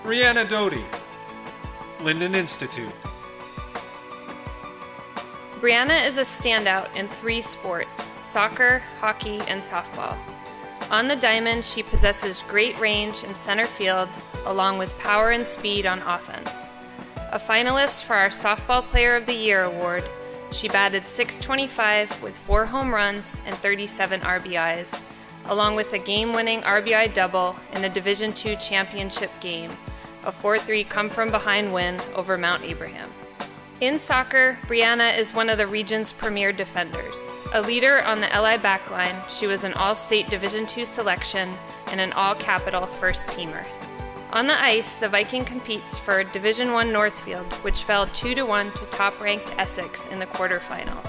Brianna Doty, Lyndon Institute. Brianna is a standout in 3 sports: soccer, hockey, and softball. On the diamond, she possesses great range in center field, along with power and speed on offense. A finalist for our Softball Player of the Year award, she batted .625 with 4 home runs and 37 RBIs, along with a game-winning RBI double in a Division II championship game, a 4-3 come-from-behind win over Mount Abraham. In soccer, Brianna is one of the region's premier defenders. A leader on the LI backline, she was an All-State Division II selection and an all-capital first-teamer. On the ice, the Viking competes for Division I Northfield, which fell 2-1 to top-ranked Essex in the quarterfinals.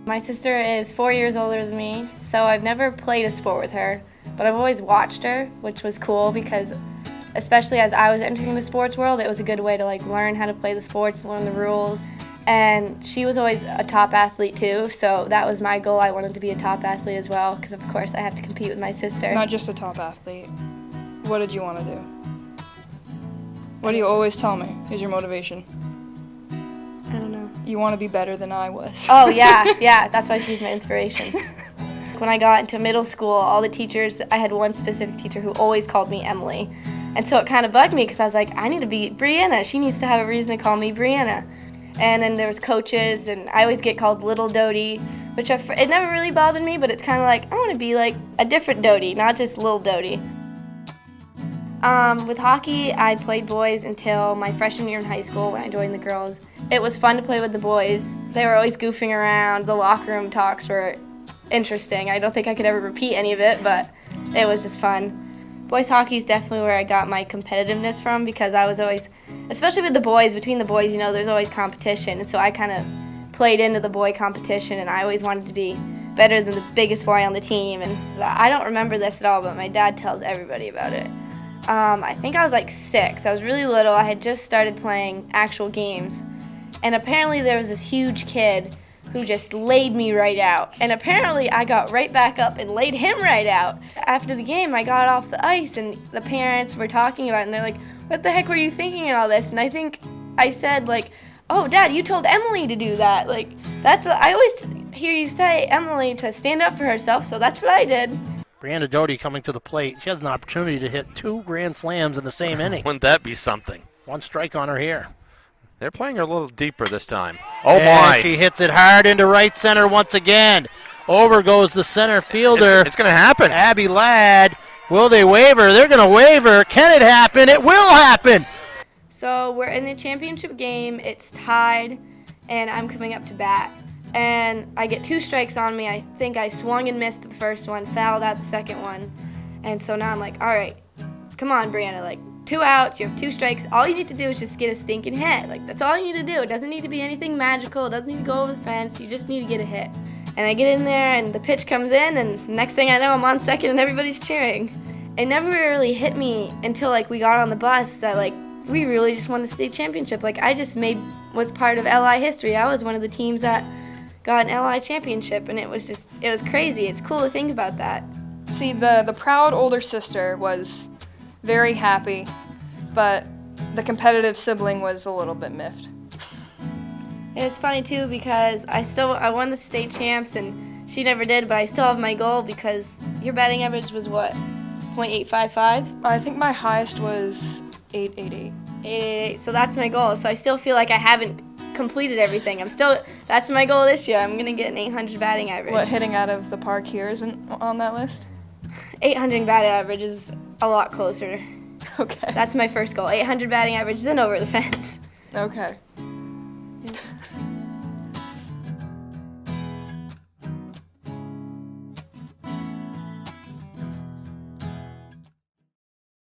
My sister is 4 years older than me, so I've never played a sport with her, but I've always watched her, which was cool because especially as I was entering the sports world, it was a good way to learn how to play the sports, learn the rules. And she was always a top athlete too, so that was my goal. I wanted to be a top athlete as well because of course I have to compete with my sister. Not just a top athlete. What did you want to do? What do you always tell me is your motivation? I don't know. You want to be better than I was. Oh yeah, that's why she's my inspiration. When I got into middle school, all the teachers, I had one specific teacher who always called me Emily. And so it kind of bugged me because I was like, I need to be Brianna. She needs to have a reason to call me Brianna. And then there was coaches, and I always get called Little Doty, which it never really bothered me, but it's kind of like, I want to be like a different Doty, not just Little Doty. With hockey, I played boys until my freshman year in high school when I joined the girls. It was fun to play with the boys. They were always goofing around. The locker room talks were interesting. I don't think I could ever repeat any of it, but it was just fun. Boys hockey is definitely where I got my competitiveness from because I was always, especially with the boys, between the boys, there's always competition. And so I kind of played into the boy competition, and I always wanted to be better than the biggest boy on the team. And so I don't remember this at all, but my dad tells everybody about it. I think I was like 6. I was really little. I had just started playing actual games. And apparently there was this huge kid who just laid me right out. And apparently I got right back up and laid him right out. After the game, I got off the ice, and the parents were talking about it, and they're like, what the heck were you thinking and all this? And I think I said, oh, Dad, you told Emily to do that. That's what I always hear you say, Emily, to stand up for herself, so that's what I did. Brianna Doty coming to the plate. She has an opportunity to hit 2 grand slams in the same inning. Wouldn't that be something? 1 strike on her here. They're playing her a little deeper this time. Oh, and my. She hits it hard into right center once again. Over goes the center fielder. It's going to happen. Abby Ladd. Will they waver? They're going to waver. Can it happen? It will happen. So we're in the championship game. It's tied, and I'm coming up to bat. And I get 2 strikes on me. I think I swung and missed the first one, fouled out the second one. And so now I'm like, all right, come on, Brianna, 2 outs, you have 2 strikes. All you need to do is just get a stinking hit. That's all you need to do. It doesn't need to be anything magical. It doesn't need to go over the fence. You just need to get a hit. And I get in there, and the pitch comes in, and next thing I know, I'm on second, and everybody's cheering. It never really hit me until, we got on the bus that, we really just won the state championship. I just was part of LI history. I was one of the teams that got an LI championship, and it was crazy. It's cool to think about that. See, the proud older sister was very happy, but the competitive sibling was a little bit miffed. It was funny too because I won the state champs and she never did, but I still have my goal because your batting average was what, .855? I think my highest was 888. 888, so that's my goal. So I still feel like I haven't completed everything. That's my goal this year. I'm gonna get an 800 batting average. What, hitting out of the park here isn't on that list? 800 batting average is a lot closer. Okay. That's my first goal. 800 batting average, then over the fence. Okay.